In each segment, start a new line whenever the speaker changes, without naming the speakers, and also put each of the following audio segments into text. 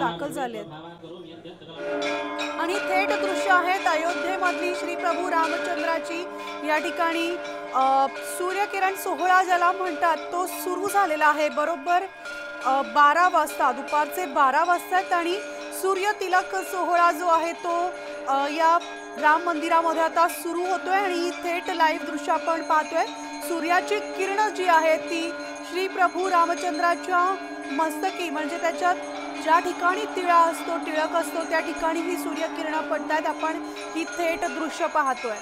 दाखल झालेत आणि थेट दृश्य आहेत अयोध्येमधली श्री प्रभू रामचंद्राची। या ठिकाणी सूर्यकिरण सोहळा ज्याला म्हणतात तो सुरू झालेला आहे। बरोबर 12 वाजता, दुपारचे 12 वाजतात आणि सूर्य तिलक सोहळा जो आहे तो या राम मंदिरामध्ये आता सुरू होतोय आणि थेट लाईव्ह दृश्य आपण पाहतोय। सूर्याची किरण जी आहे ती श्री प्रभू रामचंद्राच्या मस्तकी म्हणजे त्याच्या ज्या ठिकाणी टिळा असतो, टिळक असतो त्या ठिकाणी ही सूर्यकिरणं पडतायत। आपण ही थेट दृश्य पाहतोय।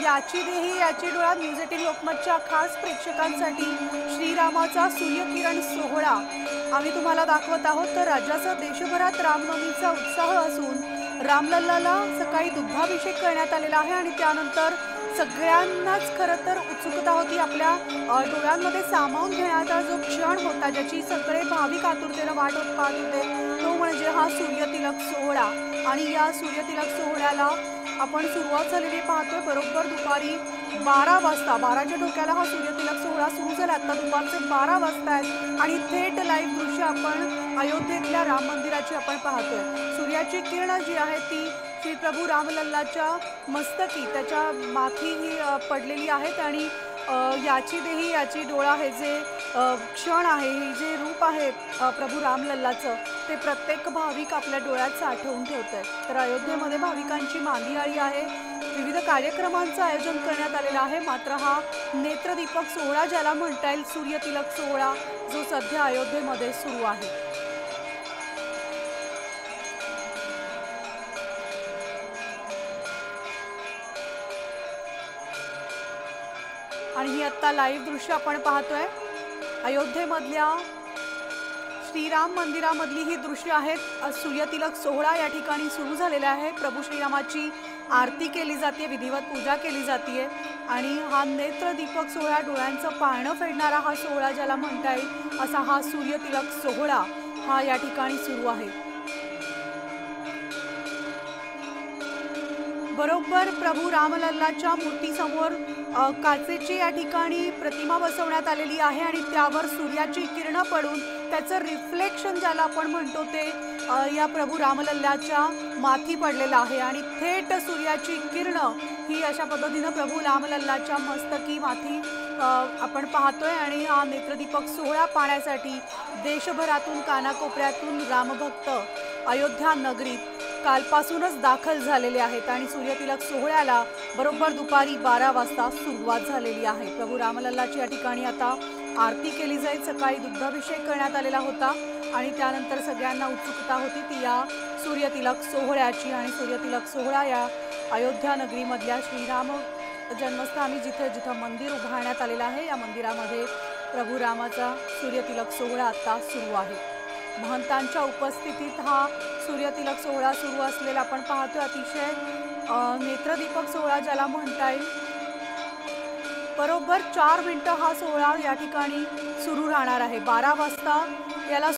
याची देही याची डोळा न्यूज 18 लोकमतच्या खास प्रेक्षकांसाठी श्रीरामाचा सूर्यकिरण सोहळा आम्ही तुम्हाला दाखवत आहोत। तर राज्यासह देशभरात रामनवमीचा उत्साह असून रामलल्लाला सकाळी दुग्धाभिषेक करण्यात आलेला आहे आणि त्यानंतर सगळ्यांनाच खरं तर उत्सुकता होती, आपल्या डोळ्यांमध्ये सामावून घेण्याचा जो क्षण होता ज्याची सगळे भाविक आतुरतेने वाट पाहत होते तो म्हणजे हा सूर्यतिलक सोहळा। आणि या सूर्यतिलक सोहळ्याला आपण सुरुवात झालेली पाहतोय बरोबर दुपारी 12 वाजता। 12च्या ठोक्याला हा सूर्यतिलक सोहळा सुरू झाला। आता दुपारचे 12 वाजता आहेत आणि थेट लाईव्ह दृश्य आपण अयोध्येतल्या राम मंदिराची आपण पाहतोय। सूर्याची किरण जी आहे ती श्री प्रभू रामलल्लाच्या मस्तकी त्याच्या माथी ही पडलेली आहेत आणि याची देही याची डोळा हे जे क्षण आहे, हे जे रूप आहे प्रभू रामलल्लाचं ते प्रत्येक भाविक आपल्या डोळ्यात साठवून ठेवतोय। तर अयोध्येमध्ये भाविकांची मांदियाळी आहे, विविध कार्यक्रमांचं आयोजन करण्यात आलेलं आहे। मात्र हा नेत्रदीपक सोहळा ज्याला म्हणता येईल सूर्यतिलक सोहळा जो सध्या अयोध्येमध्ये सुरू आहे। आणि ही आता लाईव्ह दृश्य आपण पाहतोय अयोध्येमधल्या श्रीराम मंदिरामधली ही दृश्य आहेत। सूर्यतिलक सोहळा या ठिकाणी सुरू झालेला आहे। प्रभू श्रीरामाची आरती केली जाते, विधिवत पूजा केली जाते आणि हा नेत्रदीपक सोहळा डोळ्यांचं पारणं फेडणारा हा सोहळा ज्याला म्हणता येईल असा हा सूर्यतिलक सोहळा हा या ठिकाणी सुरू आहे। बरोबर प्रभू रामलल्लाच्या मूर्तीसमोर काचेची या ठिकाणी प्रतिमा बसवण्यात आलेली आहे आणि त्यावर सूर्याची किरणं पडून त्याचं रिफ्लेक्शन ज्याला आपण म्हणतो ते या प्रभू रामलल्लाच्या माथी पडलेलं आहे आणि थेट सूर्याची किरणं ही अशा पद्धतीनं प्रभू रामलल्लाच्या मस्तकी माथी आपण पाहतोय। आणि हा नेत्रदीपक सोहळा पाहण्यासाठी देशभरातून कानाकोपऱ्यातून रामभक्त अयोध्या नगरीत कालपासूनच दाखल झालेले आहेत आणि सूर्यतिलक सोहळ्याला बरोबर दुपारी 12 वाजता सुरुवात झालेली आहे। प्रभू रामलल्लाची या ठिकाणी आता आरती केली जाईल। सकाळी दुग्धाभिषेक करण्यात आलेला होता आणि त्यानंतर सगळ्यांना उत्सुकता होती ती या सूर्यतिलक सोहळ्याची। आणि सूर्यतिलक सोहळा या अयोध्या नगरीमधल्या श्रीराम जन्मस्थानी जिथं मंदिर उभारण्यात आलेलं आहे या मंदिरामध्ये प्रभू रामाचा सूर्यतिलक सोहळा आता सुरू आहे। महंतांच्या उपस्थितीत हा सूर्यतिलक सोहळा सुरू असलेला आपण पाहतोय। अतिशय नेत्रदीपक सोहळा ज्याला म्हणता येईल। बरोबर 4 मिनिटं हा सोहळा या ठिकाणी सुरू राहणार आहे। 12 वाजता याला